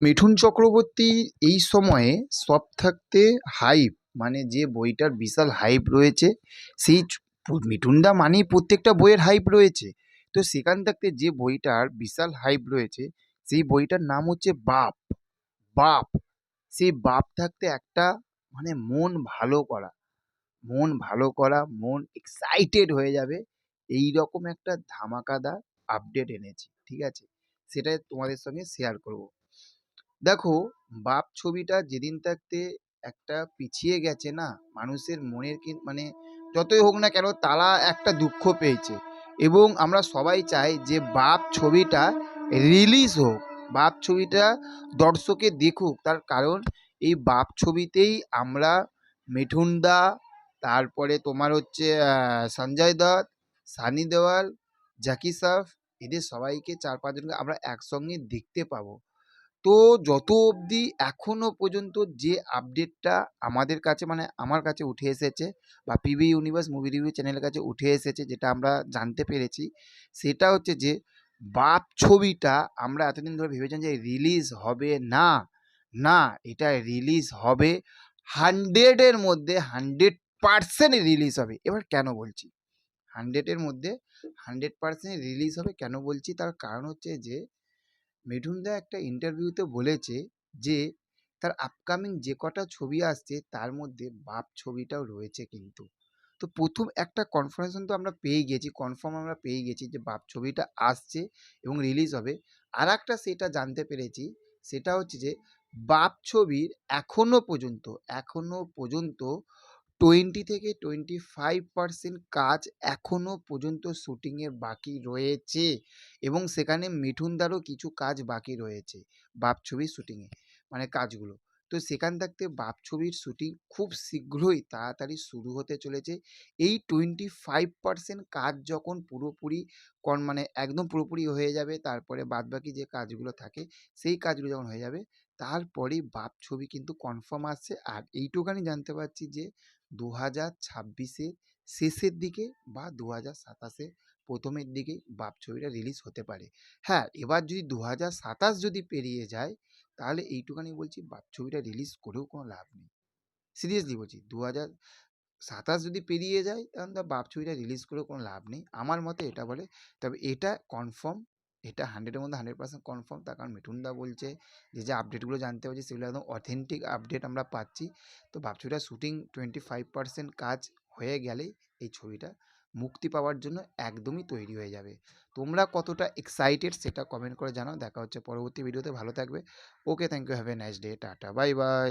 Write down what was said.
মিঠুন চক্রবর্তী এই সময়ে সব থাকতে হাইপ, মানে যে বইটার বিশাল হাইপ রয়েছে সেই মিঠুনদা মানেই প্রত্যেকটা বইয়ের হাইপ রয়েছে। তো সেখান থাকতে যে বইটার বিশাল হাইপ রয়েছে সেই বইটার নাম হচ্ছে বাপ। বাপ, সেই বাপ থাকতে একটা মানে মন ভালো করা, মন এক্সাইটেড হয়ে যাবে এই রকম একটা ধামাকাদার আপডেট এনেছি, ঠিক আছে? সেটাই তোমাদের সঙ্গে শেয়ার করব। দেখো, বাপ ছবিটা যেদিন থাকতে একটা পিছিয়ে গেছে না, মানুষের মনের মানে যতই হোক না কেন তারা একটা দুঃখ পেয়েছে, এবং আমরা সবাই চাই যে বাপ ছবিটা রিলিজ হোক, বাপ ছবিটা দর্শকে দেখুক। তার কারণ এই বাপ ছবিতেই আমরা মিঠুনদা, তারপরে তোমার হচ্ছে সঞ্জয় দত্ত, সানি দেওয়াল, জাকি শ্রফ, এদের সবাইকে 4-5 জনকে আমরা একসঙ্গে দেখতে পাবো। তো যত অবধি এখনো পর্যন্ত যে আপডেটটা আমাদের কাছে, মানে আমার কাছে উঠে এসেছে বা পিবি ইউনিভার্স মুভি রিভিউ চ্যানেলের কাছে উঠে এসেছে, যেটা আমরা জানতে পেরেছি, সেটা হচ্ছে যে বাপ ছবিটা আমরা এতদিন ধরে ভেবেছিলাম যে রিলিজ হবে না। না, এটা রিলিজ হবে, 100-এর মধ্যে 100% রিলিজ হবে। এবার কেন বলছি 100-এর মধ্যে 100% রিলিজ হবে, কেন বলছি তার কারণ হচ্ছে যে মিঠুনদা একটা ইন্টারভিউতে বলেছে যে তার আপকামিং যে কটা ছবি আসছে তার মধ্যে বাপ ছবিটাও রয়েছে কিন্তু। তো প্রথম একটা কনফার্মেশন তো আমরা পেয়ে গেছি, কনফার্ম আমরা পেয়ে গেছি যে বাপ ছবিটা আসছে এবং রিলিজ হবে। আর একটা সেটা জানতে পেরেছি, সেটা হচ্ছে যে বাপ ছবির এখনো পর্যন্ত 20-25% কাজ এখনো পর্যন্ত শুটিংয়ের বাকি রয়েছে, এবং সেখানে মিঠুনদারও কিছু কাজ বাকি রয়েছে বাপ ছবির শুটিংয়ে, মানে কাজগুলো। তো সেখান থাকতে বাপ ছবির শুটিং খুব শীঘ্রই তাড়াতাড়ি শুরু হতে চলেছে। এই 25% কাজ যখন পুরোপুরি মানে একদম পুরোপুরি হয়ে যাবে, তারপরে বাদবাকি যে কাজগুলো থাকে সেই কাজগুলো যখন হয়ে যাবে, তারপরেই বাপ ছবি কিন্তু কনফার্ম আসছে। আর এইটুখানি জানতে পারছি যে 2026-এর শেষের দিকে বা 2027-এর প্রথমের দিকেই বাপ ছবিটা রিলিজ হতে পারে। হ্যাঁ, এবার যদি 2027 যদি পেরিয়ে যায়, তাহলে এইটুখানি বলছি বাপ ছবিটা রিলিজ করেও কোনো লাভ নেই। সিরিয়াসলি বলছি, 2027 যদি পেরিয়ে যায় তাহলে তো বাপ ছবিটা রিলিজ করেও কোনো লাভ নেই, আমার মতে এটা বলে। তবে এটা কনফার্ম, এটা 100-এর মধ্যে 100% কনফার্ম, তার কারণ মিঠুনদা বলছে যে আপডেটগুলো জানতে পারছি সেগুলো একদম অথেন্টিক আপডেট আমরা পাচ্ছি। তো বাপ ছবিটার শুটিং 25% কাজ হয়ে গেলেই এই ছবিটা মুক্তি পাওয়ার জন্য একদমই তৈরি হয়ে যাবে। তোমরা কতটা এক্সাইটেড সেটা কমেন্ট করে জানাও। দেখা হচ্ছে পরবর্তী ভিডিওতে, ভালো থাকবে। Okay, thank you, have a nice day, tata, bye by.